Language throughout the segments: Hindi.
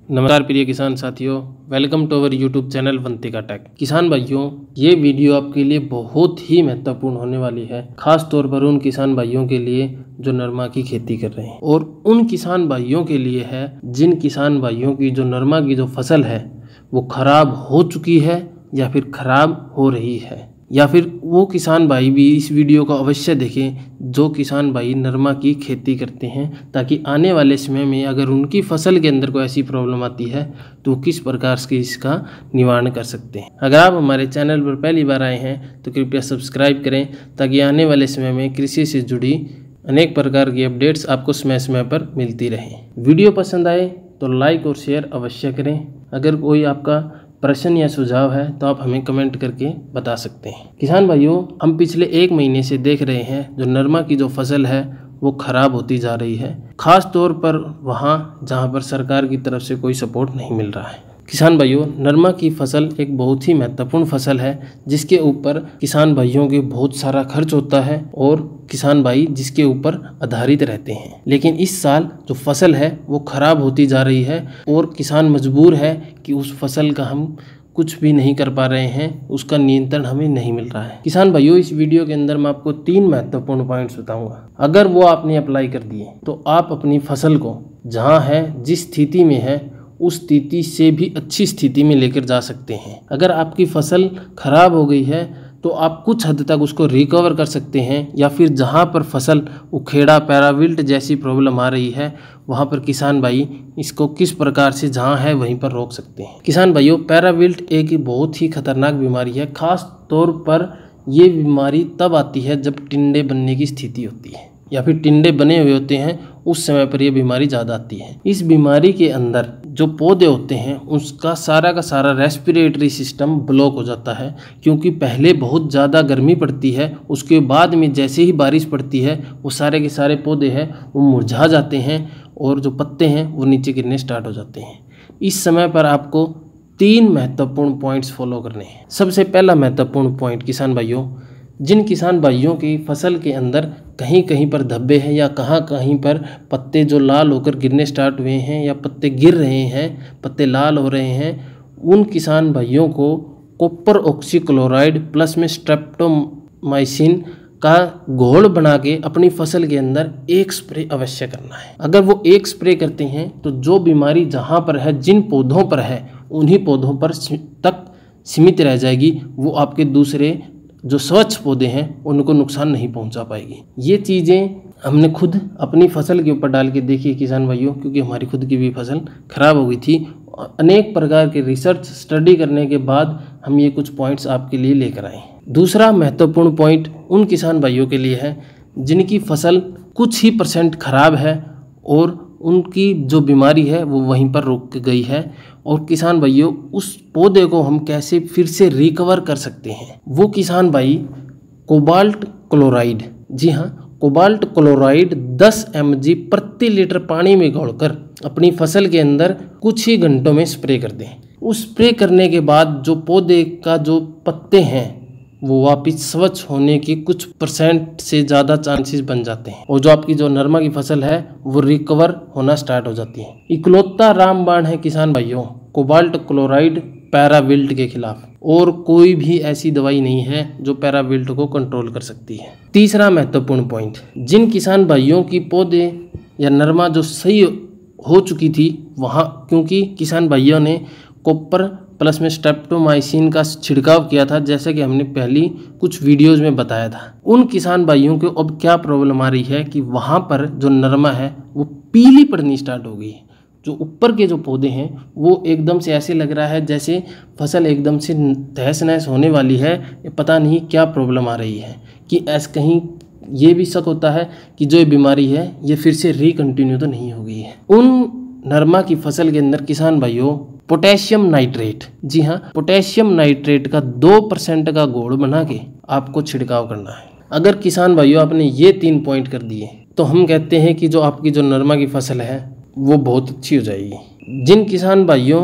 नमस्कार प्रिय किसान साथियों, welcome to our YouTube channel Vantika tech. किसान भाइयों, ये वीडियो आपके लिए बहुत ही महत्वपूर्ण होने वाली है, खास तौर पर उन किसान भाइयों के लिए जो नरमा की खेती कर रहे हैं और उन किसान भाइयों के लिए है जिन किसान भाइयों की जो नरमा की जो फसल है वो खराब हो चुकी है या फिर खराब हो रही है, या फिर वो किसान भाई भी इस वीडियो को अवश्य देखें जो किसान भाई नरमा की खेती करते हैं, ताकि आने वाले समय में अगर उनकी फसल के अंदर कोई ऐसी प्रॉब्लम आती है तो किस प्रकार से इसका निवारण कर सकते हैं। अगर आप हमारे चैनल पर पहली बार आए हैं तो कृपया सब्सक्राइब करें, ताकि आने वाले समय में कृषि से जुड़ी अनेक प्रकार की अपडेट्स आपको समय समय पर मिलती रहें। वीडियो पसंद आए तो लाइक और शेयर अवश्य करें। अगर कोई आपका प्रश्न या सुझाव है तो आप हमें कमेंट करके बता सकते हैं। किसान भाइयों, हम पिछले 1 महीने से देख रहे हैं जो नरमा की जो फसल है वो खराब होती जा रही है, खास तौर पर वहाँ जहाँ पर सरकार की तरफ से कोई सपोर्ट नहीं मिल रहा है। किसान भाइयों, नरमा की फसल एक बहुत ही महत्वपूर्ण फसल है जिसके ऊपर किसान भाइयों के बहुत सारा खर्च होता है और किसान भाई जिसके ऊपर आधारित रहते हैं। लेकिन इस साल जो फसल है वो खराब होती जा रही है और किसान मजबूर है कि उस फसल का हम कुछ भी नहीं कर पा रहे हैं, उसका नियंत्रण हमें नहीं मिल रहा है। किसान भाइयों, इस वीडियो के अंदर मैं आपको 3 महत्वपूर्ण पॉइंट्स बताऊंगा। अगर वो आपने अप्लाई कर दिए तो आप अपनी फसल को जहाँ है, जिस स्थिति में है, उस स्थिति से भी अच्छी स्थिति में लेकर जा सकते हैं। अगर आपकी फसल खराब हो गई है तो आप कुछ हद तक उसको रिकवर कर सकते हैं, या फिर जहां पर फसल उखेड़ा, पैराविल्ट जैसी प्रॉब्लम आ रही है वहां पर किसान भाई इसको किस प्रकार से जहां है वहीं पर रोक सकते हैं। किसान भाइयों, पैराविल्ट एक बहुत ही खतरनाक बीमारी है। खास तौर पर ये बीमारी तब आती है जब टिंडे बनने की स्थिति होती है या फिर टिंडे बने हुए होते हैं, उस समय पर यह बीमारी ज़्यादा आती है। इस बीमारी के अंदर जो पौधे होते हैं उसका सारा का सारा रेस्पिरेटरी सिस्टम ब्लॉक हो जाता है, क्योंकि पहले बहुत ज़्यादा गर्मी पड़ती है, उसके बाद में जैसे ही बारिश पड़ती है वो सारे के सारे पौधे हैं वो मुरझा जाते हैं और जो पत्ते हैं वो नीचे गिरने स्टार्ट हो जाते हैं। इस समय पर आपको 3 महत्वपूर्ण पॉइंट्स फॉलो करने हैं। सबसे पहला महत्वपूर्ण पॉइंट, किसान भाइयों, जिन किसान भाइयों की फसल के अंदर कहीं कहीं पर धब्बे हैं या कहीं पर पत्ते जो लाल होकर गिरने स्टार्ट हुए हैं या पत्ते गिर रहे हैं, पत्ते लाल हो रहे हैं, उन किसान भाइयों को कॉपर ऑक्सीक्लोराइड प्लस में स्ट्रेप्टोमाइसिन का घोल बना के अपनी फसल के अंदर 1 स्प्रे अवश्य करना है। अगर वो 1 स्प्रे करते हैं तो जो बीमारी जहाँ पर है, जिन पौधों पर है, उन्हीं पौधों पर तक सीमित रह जाएगी, वो आपके दूसरे जो स्वच्छ पौधे हैं उनको नुकसान नहीं पहुंचा पाएगी। ये चीज़ें हमने खुद अपनी फसल के ऊपर डाल के देखी है किसान भाइयों, क्योंकि हमारी खुद की भी फसल खराब हो गई थी। अनेक प्रकार के रिसर्च स्टडी करने के बाद हम ये कुछ पॉइंट्स आपके लिए लेकर आए। दूसरा महत्वपूर्ण पॉइंट उन किसान भाइयों के लिए है जिनकी फसल कुछ ही % खराब है और उनकी जो बीमारी है वो वहीं पर रुक गई है, और किसान भाइयों उस पौधे को हम कैसे फिर से रिकवर कर सकते हैं। वो किसान भाई कोबाल्ट क्लोराइड, जी हाँ, कोबाल्ट क्लोराइड 10 mg प्रति लीटर पानी में घोलकर अपनी फसल के अंदर कुछ ही घंटों में स्प्रे कर दें। उस स्प्रे करने के बाद जो पौधे का जो पत्ते हैं वो वापिस स्वच्छ होने की कुछ % से ज़्यादा चांसेस बन जाते हैं, और जो आपकी जो नरमा की फसल है वो रिकवर होना स्टार्ट हो जाती है। इकलौता रामबाण है किसान भाइयों कोबाल्ट क्लोराइड पैराविल्ट के खिलाफ, और कोई भी ऐसी दवाई नहीं है जो पैराविल्ट को कंट्रोल कर सकती है। तीसरा महत्वपूर्ण पॉइंट, जिन किसान भाइयों की पौधे या नरमा जो सही हो चुकी थी वहाँ, क्योंकि किसान भाइयों ने कॉपर प्लस में स्ट्रेप्टोमाइसिन का छिड़काव किया था, जैसे कि हमने पहली कुछ वीडियोस में बताया था, उन किसान भाइयों को अब क्या प्रॉब्लम आ रही है कि वहाँ पर जो नरमा है वो पीली पड़नी स्टार्ट हो गई है। जो ऊपर के जो पौधे हैं वो एकदम से ऐसे लग रहा है जैसे फसल एकदम से तहस नहस होने वाली है, पता नहीं क्या प्रॉब्लम आ रही है। कि ऐसा कहीं ये भी शक होता है कि जो ये बीमारी है ये फिर से रिकंटिन्यू तो नहीं हो गई है। उन नरमा की फसल के अंदर किसान भाइयों पोटेशियम नाइट्रेट, जी हाँ, पोटेशियम नाइट्रेट का 2% का घोल बना के आपको छिड़काव करना है। अगर किसान भाइयों आपने ये 3 पॉइंट कर दिए तो हम कहते हैं कि जो आपकी जो नरमा की फसल है वो बहुत अच्छी हो जाएगी। जिन किसान भाइयों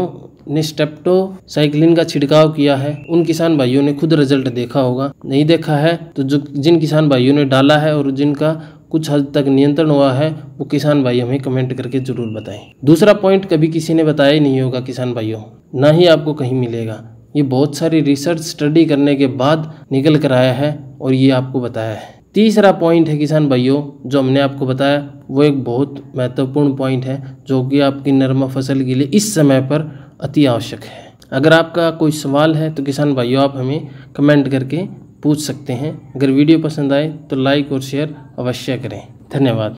ने स्ट्रेप्टोसाइक्लिन का छिड़काव किया है उन किसान भाइयों ने खुद रिजल्ट देखा होगा, नहीं देखा है तो जिन किसान भाइयों ने डाला है और जिनका कुछ हद तक नियंत्रण हुआ है वो किसान भाई हमें कमेंट करके ज़रूर बताएं। दूसरा पॉइंट कभी किसी ने बताया ही नहीं होगा किसान भाइयों, ना ही आपको कहीं मिलेगा। ये बहुत सारी रिसर्च स्टडी करने के बाद निकल कर आया है और ये आपको बताया है। तीसरा पॉइंट है किसान भाइयों जो हमने आपको बताया, वो एक बहुत महत्वपूर्ण पॉइंट है जो कि आपकी नरमा फसल के लिए इस समय पर अति आवश्यक है। अगर आपका कोई सवाल है तो किसान भाइयों आप हमें कमेंट करके पूछ सकते हैं। अगर वीडियो पसंद आए तो लाइक और शेयर अवश्य करें। धन्यवाद।